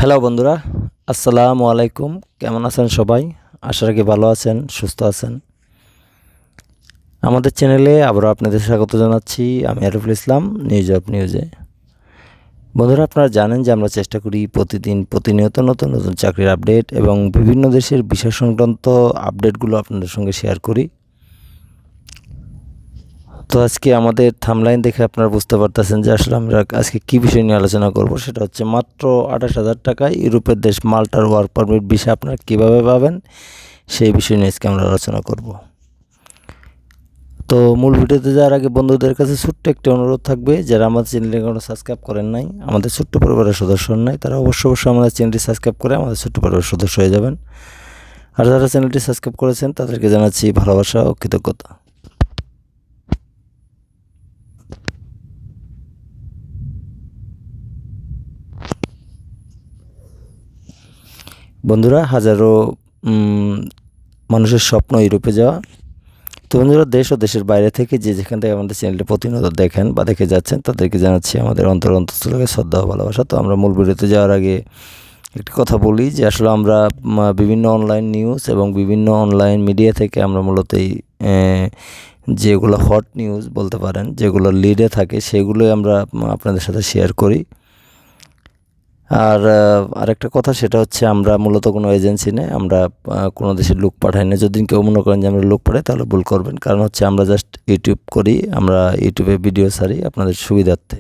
Hello বন্ধুরা, আসসালামু আলাইকুম। কেমন আছেন সবাই? আশা রাখি ভালো আছেন, সুস্থ আছেন। আমাদের চ্যানেলে আবারও আপনাদের স্বাগত জানাচ্ছি। আমি আরিফুল ইসলাম, নিউজ অফ নিউজে। বন্ধুরা, আপনারা জানেন যে আমরা চেষ্টা করি প্রতিনিয়ত নতুন নতুন চাকরির আপডেট এবং বিভিন্ন দেশের বিষয় সংক্রান্ত আপডেটগুলো আপনাদের সঙ্গে শেয়ার করি। তো আজকে আমাদের থামলাইন দেখে আপনারা বুঝতে পারতেছেন যে আসলে আমরা আজকে কী বিষয় নিয়ে আলোচনা করব। সেটা হচ্ছে মাত্র 28,000 টাকায় ইউরোপের দেশ মাল্টার ওয়ার্ক পারমিট ভিসা আপনারা কীভাবে পাবেন, সেই বিষয় নিয়ে আজকে আমরা আলোচনা করব। তো মূল ভিডিওতে যাওয়ার আগে বন্ধুদের কাছে ছোট্ট একটি অনুরোধ থাকবে, যারা আমাদের চ্যানেলটি এখনো সাবস্ক্রাইব করেন নাই, আমাদের ছোট্ট পরিবারের সদস্য নাই, তারা অবশ্যই আমাদের চ্যানেলটি সাবস্ক্রাইব করে আমাদের ছোট্ট পরিবারের সদস্য হয়ে যাবেন। আর যারা চ্যানেলটি সাবস্ক্রাইব করেছেন তাদেরকে জানাচ্ছি ভালোবাসা ও কৃতজ্ঞতা। বন্ধুরা, হাজারো মানুষের স্বপ্ন ইউরোপে যাওয়া। তো বন্ধুরা, দেশ ও দেশের বাইরে থেকে যে যেখান থেকে আমাদের চ্যানেলটি প্রতিনিয়ত দেখেন বা দেখে যাচ্ছেন তাদেরকে জানাচ্ছি আমাদের অন্তঃস্থল শ্রদ্ধা ও ভালোবাসা। তো আমরা মূল ভিডিওতে যাওয়ার আগে একটি কথা বলি যে আসলে আমরা বিভিন্ন অনলাইন নিউজ এবং বিভিন্ন অনলাইন মিডিয়া থেকে আমরা মূলত এই যেগুলো হট নিউজ বলতে পারেন, যেগুলো লিডে থাকে, সেগুলোই আমরা আপনাদের সাথে শেয়ার করি। আর আরেকটা কথা, সেটা হচ্ছে আমরা মূলত কোনো এজেন্সি নেই, আমরা কোনো দেশের লোক পাঠাই না। যদি কেউ মনে করেন যে আমরা লোক পাঠাই তাহলে ভুল করবেন, কারণ হচ্ছে আমরা জাস্ট ইউটিউব করি, আমরা ইউটিউবে ভিডিও ছাড়ি আপনাদের সুবিধার্থে।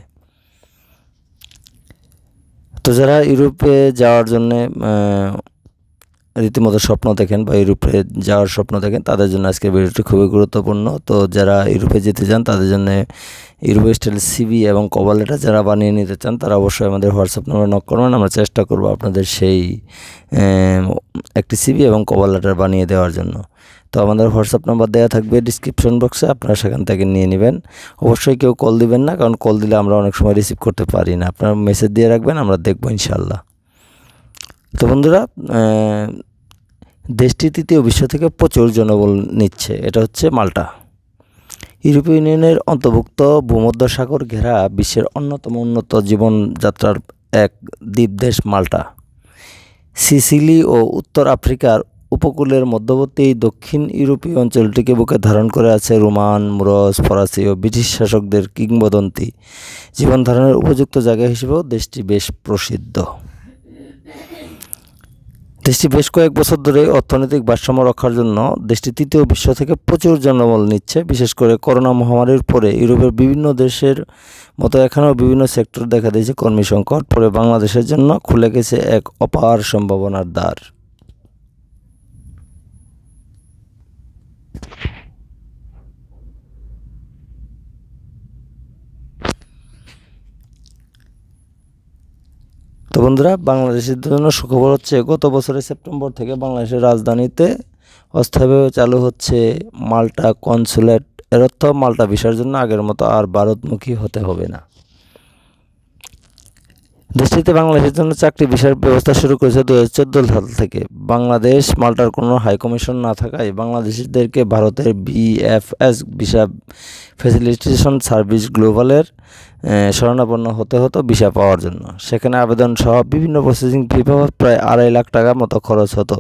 তো যারা ইউরোপে যাওয়ার জন্যে রীতিমতো স্বপ্ন দেখেন বা ইউরোপে যাওয়ার স্বপ্ন দেখেন, তাদের জন্য আজকের ভিডিওটি খুবই গুরুত্বপূর্ণ। তো যারা ইউরোপে যেতে চান তাদের জন্য ইউরোপ স্টাইল সিভি এবং কভার লেটার যারা বানিয়ে নিতে চান তারা অবশ্যই আমাদের হোয়াটসঅ্যাপ নাম্বারে নক করবেন। আমরা চেষ্টা করব আপনাদের সেই একটি সিভি এবং কভার লেটার বানিয়ে দেওয়ার জন্য। তো আমাদের হোয়াটসঅ্যাপ নাম্বার দেওয়া থাকবে ডিসক্রিপশন বক্সে, আপনারা সেখান থেকে নিয়ে নেবেন। অবশ্যই কেউ কল দিবেন না, কারণ কল দিলে আমরা অনেক সময় রিসিভ করতে পারি না। আপনারা মেসেজ দিয়ে রাখবেন, আমরা দেখবো ইনশাল্লাহ। তো বন্ধুরা, দেশটি তৃতীয় বিশ্ব থেকে প্রচুর জনবল নিচ্ছে, এটা হচ্ছে মাল্টা। ইউরোপীয় ইউনিয়নের অন্তর্ভুক্ত ভূমধ্যসাগর ঘেরা বিশ্বের অন্যতম উন্নত জীবনযাত্রার এক দ্বীপ দেশ মাল্টা। সিসিলি ও উত্তর আফ্রিকার উপকূলের মধ্যবর্তী এই দক্ষিণ ইউরোপীয় অঞ্চলটিকে বুকে ধারণ করে আছে রোমান, মুরস, ফরাসি ও ব্রিটিশ শাসকদের কিংবদন্তি। জীবনধারণের উপযুক্ত জায়গা হিসেবেও দেশটি বেশ প্রসিদ্ধ। দেশটি বেশ কয়েক বছর ধরে অর্থনৈতিক ভারসাম্য রক্ষার জন্য দেশটি তৃতীয় বিশ্ব থেকে প্রচুর জনবল নিচ্ছে। বিশেষ করে করোনা মহামারীর পরে ইউরোপের বিভিন্ন দেশের মতো এখানেও বিভিন্ন সেক্টর দেখা দিয়েছে কর্মী সংকট। পরে বাংলাদেশের জন্য খুলে গেছে এক অপার সম্ভাবনার দ্বার। তো বন্ধুরা, বাংলাদেশের জন্য সুখবর হচ্ছে গত বছরের সেপ্টেম্বর থেকে বাংলাদেশের রাজধানীতে অস্থায়ীভাবে চালু হচ্ছে মাল্টা কনসুলেট। এর অর্থ মাল্টা ভিসার জন্য আগের মতো আর ভারতমুখী হতে হবে না। দেশটিতে বাংলাদেশের জন্য চাকরি ভিসার ব্যবস্থা শুরু করেছে 2014 সাল থেকে। বাংলাদেশ মাল্টার কোনো হাইকমিশন না থাকায় বাংলাদেশিদেরকে ভারতের বিএফএস ভিসা ফ্যাসিলিটেশন সার্ভিস গ্লোবালের শরণাপন্ন হতে হতো ভিসা পাওয়ার জন্য। সেখানে আবেদন সহ বিভিন্ন প্রসেসিং ফি পাওয়া প্রায় 2.5 লাখ টাকার মতো খরচ হতো।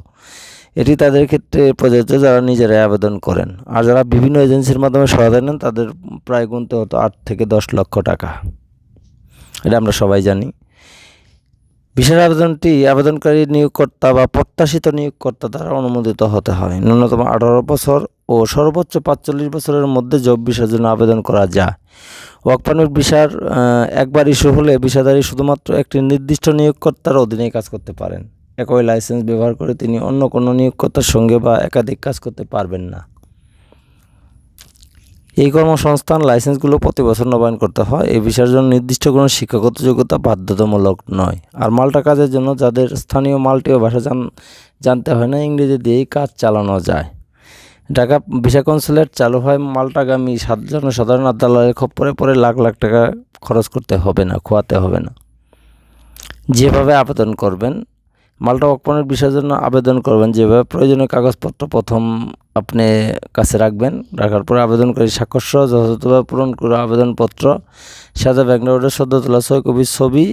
এটি তাদের ক্ষেত্রে প্রযোজ্য যারা নিজেরাই আবেদন করেন। আর যারা বিভিন্ন এজেন্সির মাধ্যমে সহায়তা নেন তাদের প্রায় গুনতে হতো 8 থেকে 10 লক্ষ টাকা। এটা আমরা সবাই জানি। ভিসার আবেদনকারী নিয়োগকর্তা বা প্রত্যাশিত নিয়োগকর্তা দ্বারা অনুমোদিত হতে হয়। ন্যূনতম 18 বছর ও সর্বোচ্চ 45 বছরের মধ্যে জব ভিসার জন্য আবেদন করা যায়। ওয়ার্ক পারমিট ভিসার একবার ইস্যু হলে ভিসাধারী শুধুমাত্র একটি নির্দিষ্ট নিয়োগকর্তার অধীনেই কাজ করতে পারেন। একই লাইসেন্স ব্যবহার করে তিনি অন্য কোনো নিয়োগকর্তার সঙ্গে বা একাধিক কাজ করতে পারবেন না। এই কর্মসংস্থান লাইসেন্সগুলো প্রতি বছর নবায়ন করতে হয়। এই ভিসার জন্য নির্দিষ্ট কোনো শিক্ষাগত যোগ্যতা বাধ্যতামূলক নয়। আর মাল্টা কাজের জন্য যাদের স্থানীয় মাল্টীয় ভাষা জানতে হয় না, ইংরেজি দিয়েই কাজ চালানো যায়। ঢাকা ভিসা কনসুলেট চালু হয় মাল্টাগামী সাধারণ দালালের খপ্পরে পরে লাখ লাখ টাকা খরচ করতে হবে না, খোয়াতে হবে না। যেভাবে আবেদন করবেন, মাল্টা ওয়ার্ক পারমিট ভিসার জন্য আবেদন করবেন যেভাবে প্রয়োজনীয় কাগজপত্র প্রথম আপনি কাছে রাখার পরে আবেদনকারী স্বাক্ষর যথাযথভাবে পূরণ করে আবেদনপত্র সাথে ব্যাংক নোটের সদ্য তোলা 6 কপি ছবি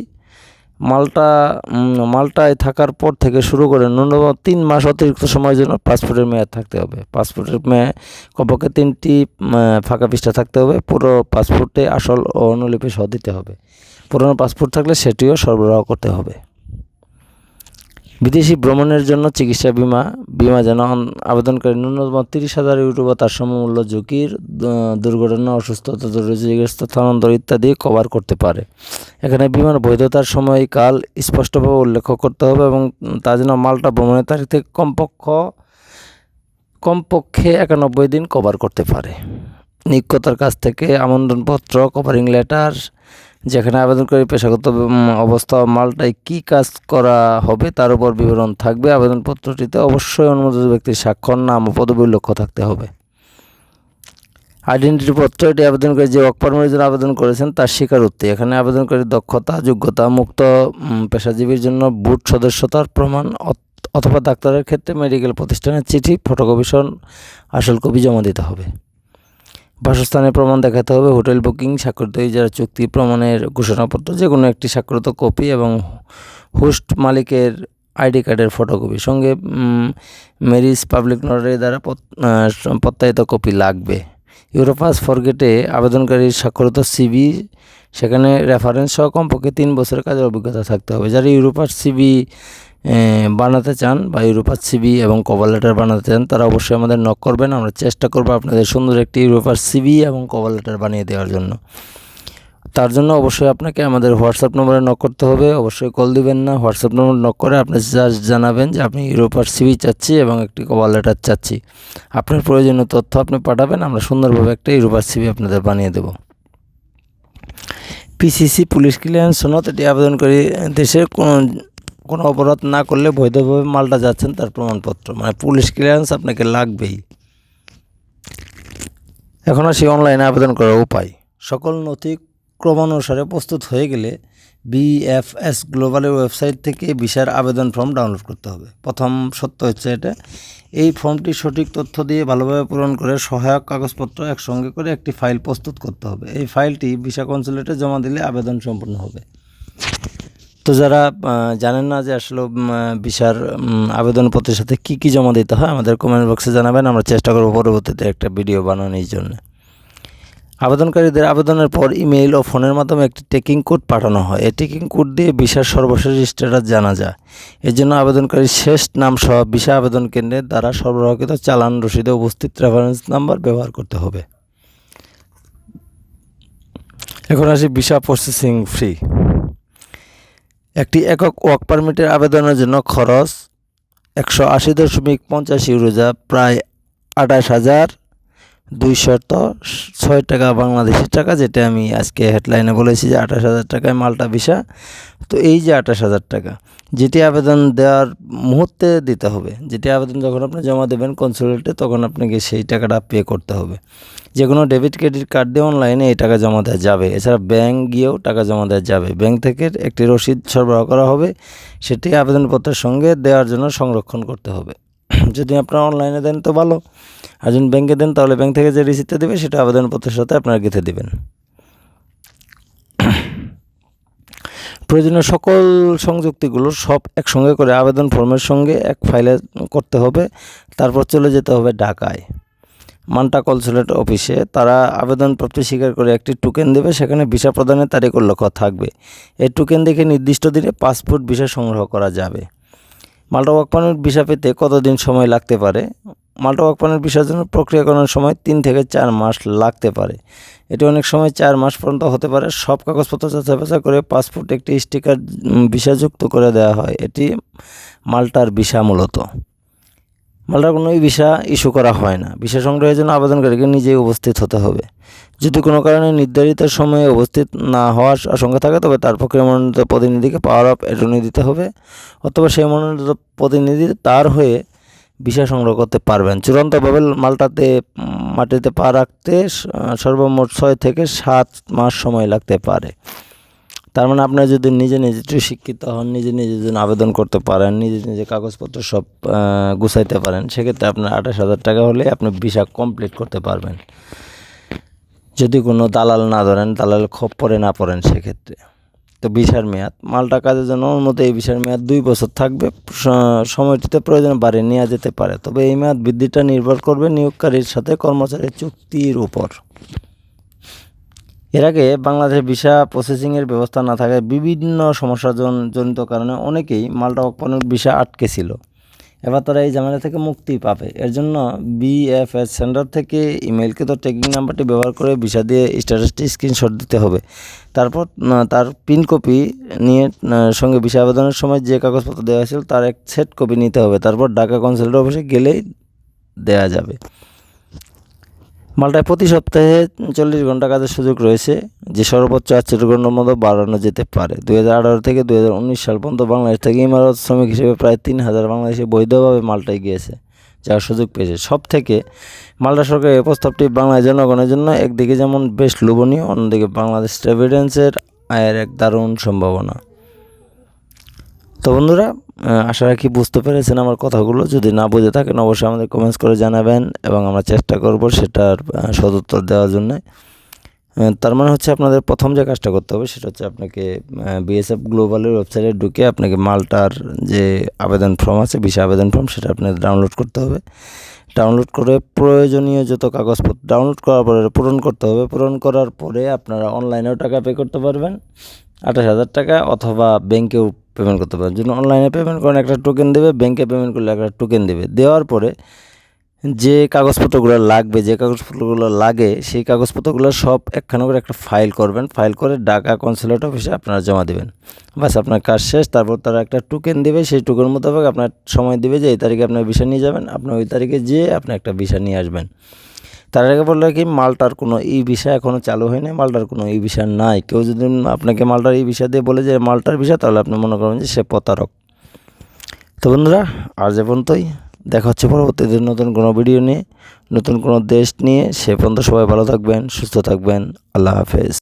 মাল্টায় থাকার পর থেকে শুরু করে ন্যূনতম 3 মাস অতিরিক্ত সময়ের জন্য পাসপোর্টের মেয়াদ থাকতে হবে। পাসপোর্টের কমপক্ষে 3টি ফাঁকা পৃষ্ঠা থাকতে হবে। পুরো পাসপোর্টে আসল ও অনুলিপি সহ দিতে হবে। পুরনো পাসপোর্ট থাকলে সেটিও সরবরাহ করতে হবে। বিদেশি ভ্রমণের জন্য চিকিৎসা বিমা যেন আবেদনকারী ন্যূনতম 30,000 ইউরো বা তার সমমূল্য ঝুঁকির দুর্ঘটনা, অসুস্থতা, জরুরি চিকিৎসা, স্থানান্তর ইত্যাদি কভার করতে পারে। এখানে বিমার বৈধতার সময়কাল স্পষ্টভাবে উল্লেখ করতে হবে এবং তা যেন মাল্টা ভ্রমণের তারিখ থেকে কমপক্ষে 91 দিন কভার করতে পারে। নিয়োগকর্তার কাছ থেকে আমন্ত্রণপত্র, কভারিং লেটার, যেখানে আবেদনকারী পেশাগত অবস্থা, মাল্টায় কী কাজ করা হবে তার উপর বিবরণ থাকবে। আবেদনপত্রটিতে অবশ্যই অনুমোদিত ব্যক্তির স্বাক্ষর, নাম ও পদবি উল্লেখ থাকতে হবে। আইডেন্টিটি পত্র, এটি আবেদনকারী যে ওয়ার্ক পারমিটের জন্য আবেদন করেছেন তার স্বীকারোক্তি। এখানে আবেদনকারীর দক্ষতা, যোগ্যতা, মুক্ত পেশাজীবীর জন্য বোর্ড সদস্যতার প্রমাণ অথবা ডাক্তারের ক্ষেত্রে মেডিকেল প্রতিষ্ঠানের চিঠি, ফটোকপি সহ আসল কপি জমা দিতে হবে। বাসস্থানের প্রমাণ দেখাতে হবে। হোটেল বুকিং, স্বাক্ষরিত ইজারা চুক্তি প্রমাণের ঘোষণাপত্র, যে কোনো একটি স্বাক্ষরিত কপি এবং হোস্ট মালিকের আইডি কার্ডের ফটোকপি সঙ্গে ম্যারেজ পাবলিক নোটারি দ্বারা প্রত্যায়িত কপি লাগবে। ইউরোপাস ফরগেটে আবেদনকারীর স্বাক্ষরিত সিভি, সেখানে রেফারেন্স সহ কমপক্ষে 3 বছরের কাজের অভিজ্ঞতা থাকতে হবে। যারা ইউরোপাস সিভি বানাতে চান বা ইউরোপাস সিভি এবং কভার লেটার বানাতে চান তারা অবশ্যই আমাদের নক করবেন। আমরা চেষ্টা করব আপনাদের সুন্দর একটি ইউরোপাস সিভি এবং কভার লেটার বানিয়ে দেওয়ার জন্য। তার জন্য অবশ্যই আপনাকে আমাদের হোয়াটসঅ্যাপ নম্বরে নক করতে হবে। অবশ্যই কল দিবেন না, হোয়াটসঅ্যাপ নম্বর নক করে আপনি জাস্ট জানাবেন যে আপনি ইউরোপাস সিভি চাচ্ছি এবং একটি কভার লেটার চাচ্ছি। আপনার প্রয়োজনীয় তথ্য আপনি পাঠাবেন, আমরা সুন্দরভাবে একটা ইউরোপাস সিভি আপনাদের বানিয়ে দেব। পিসিসি পুলিশ ক্লিয়ারেন্স সনদ, এটি আবেদনকারী দেশের কোনো অপরাধ না করলে বৈধভাবে মাল্টা যাচ্ছেন তার প্রমাণপত্র, মানে পুলিশ ক্লিয়ারেন্স আপনাকে লাগবেই। এখন আসি অনলাইনে আবেদন করার উপায়। সকল নথি ক্রমানুসারে প্রস্তুত হয়ে গেলে বিএফএস গ্লোবালের ওয়েবসাইট থেকে ভিসার আবেদন ফর্ম ডাউনলোড করতে হবে। প্রথম সত্য হচ্ছে এটা, এই ফর্মটি সঠিক তথ্য দিয়ে ভালোভাবে পূরণ করে সহায়ক কাগজপত্র একসঙ্গে করে একটি ফাইল প্রস্তুত করতে হবে। এই ফাইলটি ভিসা কনসুলেটে জমা দিলে আবেদন সম্পূর্ণ হবে। তো যারা জানেন না যে আসলে ভিসার আবেদনপত্রের সাথে কী জমা দিতে হয়, আমাদের কমেন্ট বক্সে জানাবেন, আমরা চেষ্টা করব পরবর্তীতে একটা ভিডিও বানানোর জন্য। আবেদনকারীদের আবেদনের পর ইমেইল ও ফোনের মাধ্যমে একটি ট্র্যাকিং কোড পাঠানো হয়। এই ট্র্যাকিং কোড দিয়ে ভিসার সর্বশেষ স্ট্যাটাস জানা যায়। এর জন্য আবেদনকারীর শেষ নাম সহ ভিসা আবেদন কেন্দ্রের দ্বারা সরবরাহকৃত চালান রসিদে উপস্থিত রেফারেন্স নাম্বার ব্যবহার করতে হবে। এখন আসি ভিসা প্রসেসিং ফি। একটি একক ওয়ার্ক পারমিটের আবেদনের জন্য খরচ 180.50 ইউরো, যা প্রায় 28,206 টাকা বাংলাদেশি টাকা, যেটা আমি আজকে হেডলাইনে বলেছি যে 28,000 টাকায় মাল্টা ভিসা। তো এই যে 28,000 টাকা যেটি আবেদন দেওয়ার মুহূর্তে দিতে হবে, যেটি আবেদন যখন আপনি জমা দেবেন কনসুলেটে তখন আপনাকে সেই টাকাটা পে করতে হবে। যে কোনো ডেবিট ক্রেডিট কার্ড দিয়ে অনলাইনে এই টাকা জমা দেওয়া যাবে। এছাড়া ব্যাংক গিয়েও টাকা জমা দেওয়া যাবে। ব্যাংক থেকে একটি রসিদ সরবরাহ করা হবে, সেটি আবেদনপত্রের সঙ্গে দেওয়ার জন্য সংরক্ষণ করতে হবে। যদি আপনারা অনলাইনে দেন তো ভালো, আর যদি ব্যাংকে দেন তাহলে ব্যাংক থেকে যে রিসিপ্টটা দেবে সেটা আবেদনপত্রের সাথে আপনারা গেঁথে দেবেন। প্রয়োজনীয় সকল সংযুক্তিগুলো সব একসঙ্গে করে আবেদন ফর্মের সঙ্গে এক ফাইলে করতে হবে। তারপর চলে যেতে হবে ঢাকায় মাল্টা কনসুলেট অফিসে। তারা আবেদন প্রাপ্তি স্বীকার করে একটি টোকেন দেবে, সেখানে ভিসা প্রদানের তারিখ উল্লেখ থাকবে। এই টোকেন দেখে নির্দিষ্ট দিনে পাসপোর্ট ভিসা সংগ্রহ করা যাবে। মাল্টা ওয়ার্ক পারমিট ভিসা পেতে কতদিন সময় লাগতে পারে? মাল্টা ওয়ার্ক পারমিট ভিসার জন্য প্রক্রিয়াকরণের সময় 3 থেকে 4 মাস লাগতে পারে। এটি অনেক সময় 4 মাস পর্যন্ত হতে পারে। সব কাগজপত্র যাচাই করে পাসপোর্ট একটি স্টিকার ভিসা যুক্ত করে দেওয়া হয়। এটি মাল্টার ভিসা। মূলত মাল্টার কোনো ভিসা ইস্যু করা হয় না। ভিসা সংগ্রহের জন্য আবেদনকারীকে নিজেই উপস্থিত হতে হবে। যদি কোনো কারণে নির্ধারিত সময়ে উপস্থিত না হওয়ার আশঙ্কা থাকে তবে তার পক্ষে মনোনীত প্রতিনিধিকে পাওয়ার অফ অ্যাটর্নি দিতে হবে, অথবা সেই মনোনীত প্রতিনিধি তার হয়ে ভিসা সংগ্রহ করতে পারবেন। চূড়ান্তভাবে মাটিতে পা রাখতে সর্বমোট 6 থেকে 7 মাস সময় লাগতে পারে। তার মানে আপনারা যদি নিজে একটু শিক্ষিত হন, নিজে যদি আবেদন করতে পারেন, নিজে কাগজপত্র সব গুছাইতে পারেন, সেক্ষেত্রে আপনার 28,000 টাকা হলে আপনি ভিসা কমপ্লিট করতে পারবেন। যদি কোনো দালাল না ধরেন, দালাল খপ্পরে না পড়েন সেক্ষেত্রে। তো ভিসার মেয়াদ, মাল্টা কাজের জন্য অনুমতি এই ভিসার মেয়াদ 2 বছর থাকবে। সময়টিতে প্রয়োজনে বাড়িয়ে নেওয়া যেতে পারে, তবে এই মেয়াদ বৃদ্ধিটা নির্ভর করবে নিয়োগকারীর সাথে কর্মচারীর চুক্তির উপর। এর আগে বাংলাদেশে ভিসা প্রসেসিংয়ের ব্যবস্থা না থাকায় বিভিন্ন সমস্যাজনিত কারণে অনেকেই মাল্টা ওয়ার্ক পারমিট ভিসা আটকে ছিল। এবার তারা এই ঝামেলা থেকে মুক্তি পাবে। এর জন্য বিএফএস সেন্টার থেকে ইমেইলকৃত ট্র্যাকিং নাম্বারটি ব্যবহার করে ভিসা দিয়ে স্ট্যাটাসটি স্ক্রিনশট দিতে হবে। তারপর তার প্রিন্ট কপি নিয়ে সঙ্গে ভিসা আবেদনের সময় যে কাগজপত্র দেওয়া হয়েছিল তার এক সেট কপি নিতে হবে। তারপর ঢাকা কনস্যুলেট অফিসে গেলেই দেওয়া যাবে। মাল্টায় প্রতি সপ্তাহে 40 ঘন্টা কাজের সুযোগ রয়েছে, যে সর্বোচ্চ 48 ঘন্টার মতো বাড়ানো যেতে পারে। 2018 থেকে 2019 সাল পর্যন্ত বাংলাদেশ থেকে ইমারত শ্রমিক হিসেবে প্রায় 3000 বাংলাদেশি বৈধভাবে মাল্টায় গিয়েছে, যার সুযোগ পেয়েছে। সব থেকে মাল্টা সরকারের এই প্রস্তাবটি বাংলাদেশ জনগণের জন্য একদিকে যেমন বেশ লোভনীয়, অন্যদিকে বাংলাদেশ রেমিটেন্সের আয়ের এক দারুণ সম্ভাবনা। তো বন্ধুরা, আশা রাখি বুঝতে পেরেছেন আমার কথাগুলো। যদি না বুঝে থাকেন অবশ্যই আমাদের কমেন্টস করে জানাবেন এবং আমরা চেষ্টা করব সেটার সদুত্তর দেওয়ার জন্য। তার মানে হচ্ছে আপনাদের প্রথম যে কাজটা করতে হবে সেটা হচ্ছে আপনাকে বিএসএফ গ্লোবালের ওয়েবসাইটে ঢুকে আপনাকে মাল্টার যে আবেদন ফর্ম আছে, ভিসা আবেদন ফর্ম, সেটা আপনাদের ডাউনলোড করতে হবে। ডাউনলোড করে প্রয়োজনীয় যত কাগজপত্র ডাউনলোড করার পরে পূরণ করতে হবে। পূরণ করার পরে আপনারা অনলাইনেও টাকা পে করতে পারবেন 28,000 টাকা, অথবা ব্যাংকেও পেমেন্ট করতে পারেন। যদি অনলাইনে পেমেন্ট করেন একটা টোকেন দেবে, ব্যাংকে পেমেন্ট করলে একটা টোকেন দেবে। দেওয়ার পরে যে কাগজপত্রগুলো লাগে সেই কাগজপত্রগুলো সব একখানা করে একটা ফাইল করবেন। ফাইল করে ঢাকা কনস্যুলেট অফিসে আপনারা জমা দেবেন। বাস আপনার কাজ শেষ। তারপর তারা একটা টোকেন দেবে, সেই টোকেন মোতাবেক আপনার সময় দেবে যে এই তারিখে আপনার ভিসা নিয়ে যাবেন। আপনি ওই তারিখে যেয়ে আপনি একটা ভিসা নিয়ে আসবেন। তার আগে বললো কি, মাল্টার কোনো ই ভিসা এখনও চালু হয়নি, মাল্টার কোনো ই ভিসা নাই। কেউ যদি আপনাকে মাল্টার ই ভিসা দিয়ে বলে যে মাল্টার ভিসা, তাহলে আপনি মনে করবেন যে সে প্রতারক। তো বন্ধুরা, আর যে পর্যন্তই, দেখা হচ্ছে পরবর্তীতে নতুন কোনো ভিডিও নিয়ে, নতুন কোনো দেশ নিয়ে। সে পর্যন্ত সবাই ভালো থাকবেন, সুস্থ থাকবেন। আল্লাহ হাফেজ।